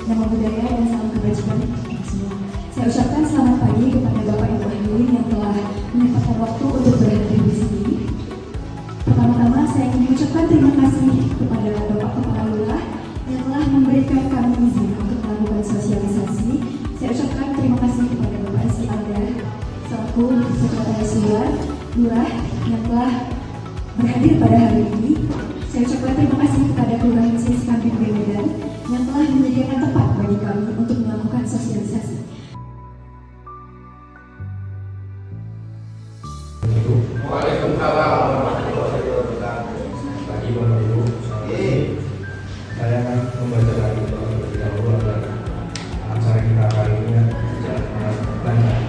nama budaya, dan salam kebajikan untuk semua. Saya ucapkan selamat pagi kepada Bapak Ibu hadirin yang telah menyempatkan waktu untuk berhadir di sini. Pertama-tama saya ingin mengucapkan terima kasih kepada Bapak Kepala Lurah yang telah memberikan kami izin untuk melakukan sosialisasi. Saya ucapkan terima kasih kepada Bapak Esi Alda selaku Sekretaris Lurah yang telah berhadir pada hari ini. Saya ucapkan terima kasih kepada Kelurahan Sikamping Medan yang telah menyediakan tempat bagi kami untuk melakukan sosialisasi. Waalaikumsalam warahmatullahi wabarakatuh. Pagi Bapak Ibu, saya akan membacakan terlebih dahulu agar acara kita kali ini berjalan dengan lancar.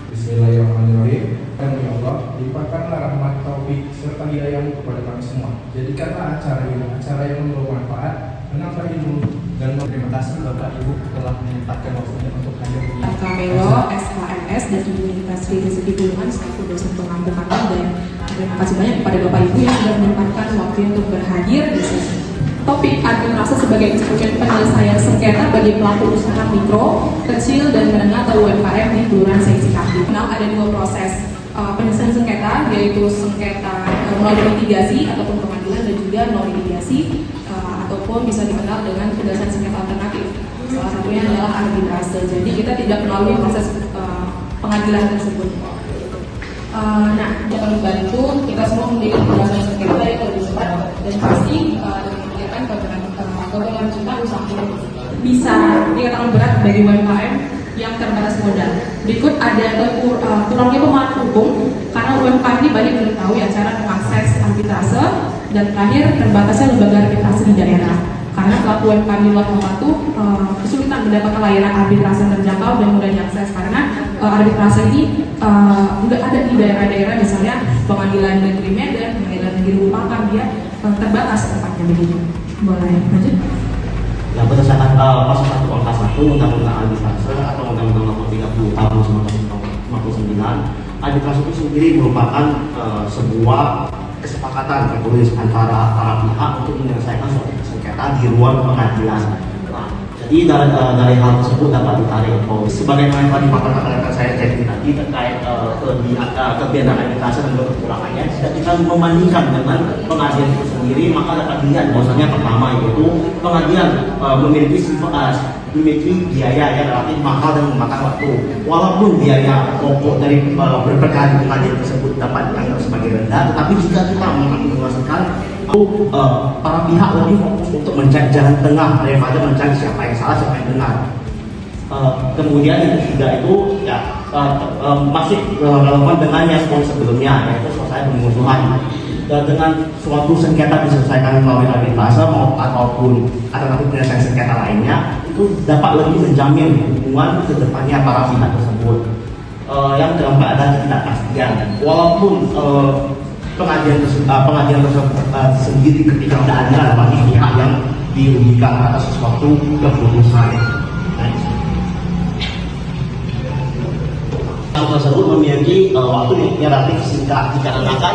Bismillahirrahmanirrahim. Ya Allah, limpahkanlah rahmat, taufik serta hidayah kepada kami semua. Jadikanlah acara ini acara yang membawa manfaat, menambah ilmu, dan terima kasih Bapak Ibu telah menyempatkan waktunya untuk hadir di Kamelo, SHMS, dan Universitas Sri Rezeki Bulungan selaku dosen pengampu kami, dan terima kasih banyak kepada Bapak Ibu yang sudah menyempatkan waktu untuk berhadir di sini. Topik administrasi sebagai instrumen penyelesaian sengketa bagi pelaku usaha mikro, kecil, dan menengah atau UMKM di Kelurahan Sikamping. Nah, ada dua proses penyelesaian sengketa, yaitu sengketa melalui litigasi ataupun pengadilan, dan juga non litigasi ataupun bisa dikenal dengan penyelesaian sengketa alternatif. Salah satunya adalah arbitrase. Jadi kita tidak melalui proses pengadilan tersebut. Nah, jangan lupa itu kita semua memiliki penyelesaian sengketa yang lebih cepat dan pasti dengan keberlanjutan usaha bisa dikatakan berat bagi UMKM yang terbatas modal. Berikut ada kurangnya pemahaman hukum karena UMKM ini banyak mengetahui acara mengakses arbitrase, dan terakhir terbatasnya lembaga arbitrase di daerah. Karena pelaku UMKM di luar kota itu kesulitan mendapatkan layanan arbitrase terjangkau dan mudah diakses karena arbitrase ini nggak ada di daerah-daerah, misalnya pengadilan negeri Medan, pengadilan negeri Lupakan, dia terbatas tempatnya begitu. Boleh lanjut? Yang berdasarkan pasal 1 angka 1 Undang-Undang Arbitrase atau Undang-Undang Nomor 30 Tahun 1959, arbitrase itu sendiri merupakan sebuah kesepakatan tertulis antara para pihak untuk menyelesaikan suatu sengketa di ruang pengadilan. Nah, jadi dari hal tersebut dapat ditarik sebagaimana tadi pakar-pakar saya cek tadi terkait kelebihan arbitrase dan kekurangannya. Jika kita membandingkan dengan pengadilan itu sendiri, maka dapat dilihat bahwasanya pertama yaitu pengadilan memiliki biaya yang relatif mahal dan memakan waktu. Walaupun biaya pokok dari berperkara di pengadilan tersebut dapat dianggap sebagai rendah, tetapi jika kita mengakseskan para pihak lebih fokus untuk mencari jalan tengah daripada mencari siapa yang salah, siapa yang benar. Kemudian yang ketiga itu masih relevan dengan yang sebelumnya, yaitu selesai pemusuhan. Dengan suatu sengketa diselesaikan melalui arbitrase ataupun alternatif penyelesaian sengketa lainnya, itu dapat lebih menjamin hubungan ke depannya para pihak tersebut. Yang keempat adalah ketidakpastian. Walaupun pengadilan tersebut sendiri ketika tidak ada bagi pihak yang dirugikan atas sesuatu keputusan. Tersebut memiliki waktu yang relatif singkat dikarenakan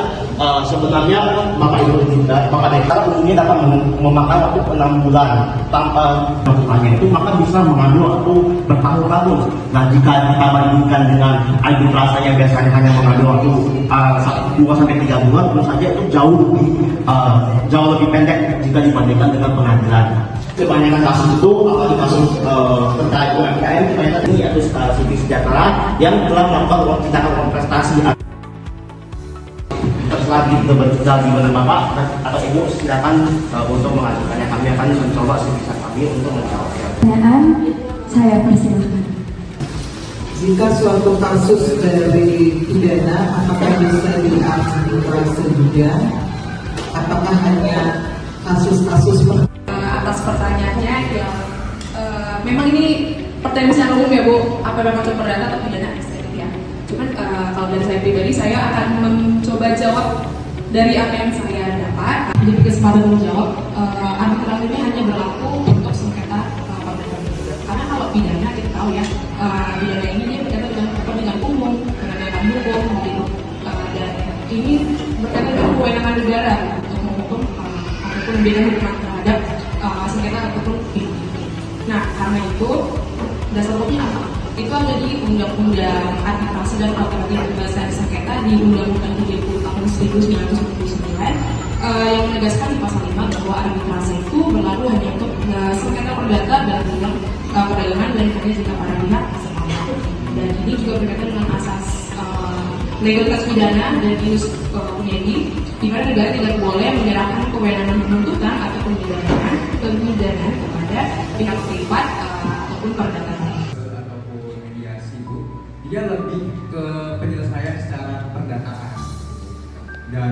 sebenarnya Bapak Ibu Daerah umumnya dapat memakan waktu 6 bulan tanpa melakukannya itu, maka bisa mengambil waktu bertahun-tahun. Nah, jika kita bandingkan dengan arbitrase yang biasanya hanya mengambil waktu 2-3 bulan, tentu saja itu jauh lebih pendek jika dibandingkan dengan pengadilan. Kebanyakan kasus itu, apalagi kasus terkait UMKM, kebanyakan ini yaitu Siti Sejahtera yang telah melakukan tindakan prestasi. Lagi berjalan di mana Bapak atau Ibu silakan untuk mengajukannya. Kami akan mencoba sebisa kami untuk menjawabnya. Pertanyaan saya persilahkan. Jika suatu kasus dari pidana, apakah bisa diarbitrase juga? Apakah hanya kasus-kasus atas pertanyaannya yang memang ini pertanyaan secara umum ya Bu, apa memang itu perdata atau pidana ya. Cuman kalau dari saya pribadi, saya akan mencoba jawab dari apa yang saya dapat. Jadi kesempatan menjawab, arbitrase ini hanya berlaku untuk sengketa perdata. Karena kalau pidana kita tahu ya, pidana ini dia berkaitan dengan kepentingan umum, penegakan hukum, gitu. Dan ini berkaitan dengan kewenangan negara untuk menghukum ataupun memberikan hukuman terhadap sengketa ataupun Nah, karena itu dasar hukumnya apa? Itu ada di Undang-Undang Arbitrase dan Alternatif Penyelesaian Sengketa di Undang-Undang 70 tahun 1999 yang menegaskan di pasal 5 bahwa arbitrase itu berlaku hanya untuk sengketa perdata dan bidang perdagangan dan hanya jika para pihak sepakat. Dan ini juga berkaitan dengan asas legalitas pidana dan ius punyendi, di mana negara tidak boleh menyerahkan kewenangan penuntutan atau pemidanaan kepada pihak privat ataupun perdata. Ataupun mediasi itu dia lebih ke penyelesaian secara perdataan. Dan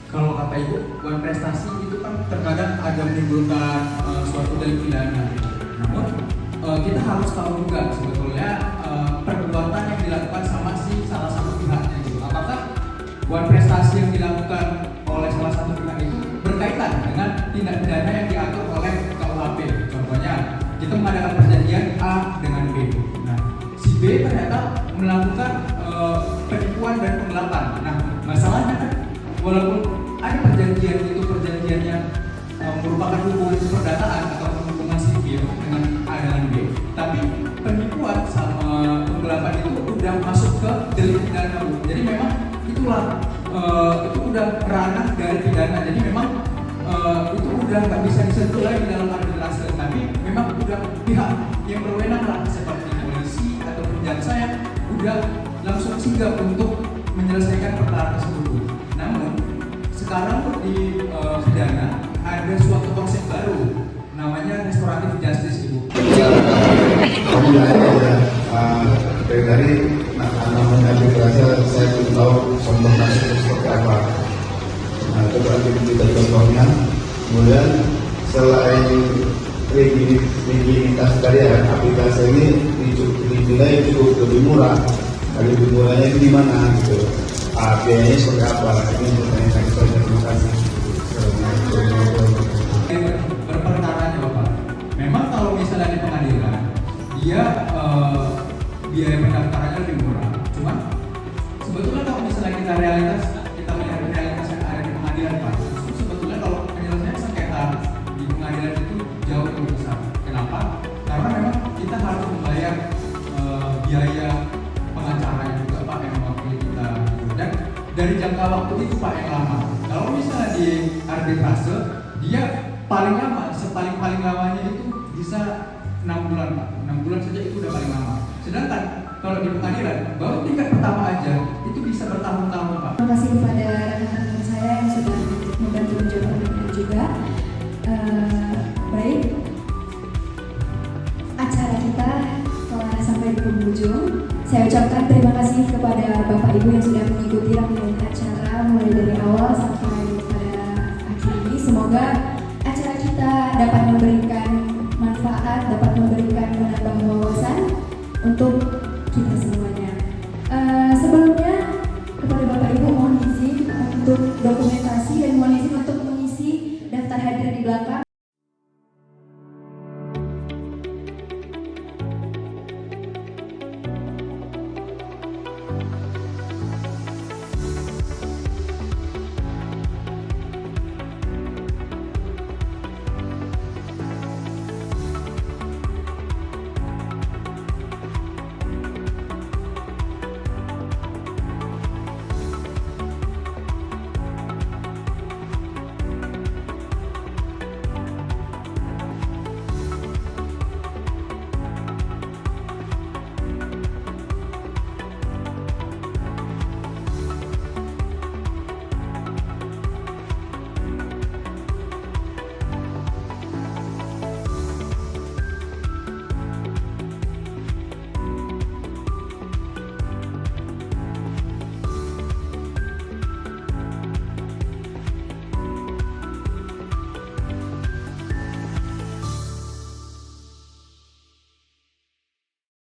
kalau kata ibu, wan prestasi itu kan terkadang ada menimbulkan suatu delik pidana. Namun kita harus tahu juga sebetulnya perbuatan yang dilakukan sama si salah satu pihaknya gitu. Apakah wan prestasi yang dilakukan oleh salah satu pihak itu berkaitan dengan tindak pidana yang diatur oleh KUHP? Contohnya, kita mengadakan perjanjian A dengan B. Nah, si B ternyata melakukan penipuan dan penggelapan. Nah, masalahnya kan walaupun ada perjanjian itu perjanjiannya merupakan hubungan perdataan atau hubungan sipil dengan A dengan B, tapi penipuan sama penggelapan itu udah masuk ke delik pidana. Jadi memang itulah itu udah ranah dari pidana. Jadi memang itu udah nggak bisa disentuh lagi dalam arbitrase. Tapi memang udah pihak yang berwenang lah seperti polisi atau jaksa yang udah langsung sigap untuk menyelesaikan perkara tersebut. Namun sekarang di pidana ada suatu konsep baru namanya restoratif justice, Ibu. Dari tadi namanya arbitrase saya belum tahu contoh kasus seperti apa. Nah, coba kita contohnya. Kemudian selain rigiditas tadi ya, arbitrase ini dinilai cukup lebih murah. Lebih murahnya itu di mana gitu? Biayanya seperti apa? Ini pertanyaan saya. Terima kasih. Berperkaranya Bapak. Memang kalau misalnya di pengadilan, dia biaya pendaftarannya lebih murah. Cuman sebetulnya kalau misalnya kita melihat realitas yang ada di pengadilan Pak, sebetulnya kalau penyelesaian sengketa di pengadilan itu jauh lebih besar. Kenapa? Karena memang kita harus membayar biaya pengacaranya juga Pak yang mewakili kita. Dan dari jangka waktu itu Pak yang lama. Kalau misalnya di arbitrase, dia paling lama, sepaling lamanya itu bisa 6 bulan Pak. 6 bulan saja itu udah paling lama. Sedangkan kalau di pengadilan, baru tingkat pertama aja itu bisa bertahun-tahun Pak. Terima kasih kepada rekan-rekan saya yang sudah membantu menjawab pertanyaan juga. Baik, acara kita telah sampai di penghujung. Saya ucapkan terima kasih kepada Bapak Ibu yang sudah mengikuti rangkaian acara mulai dari awal sampai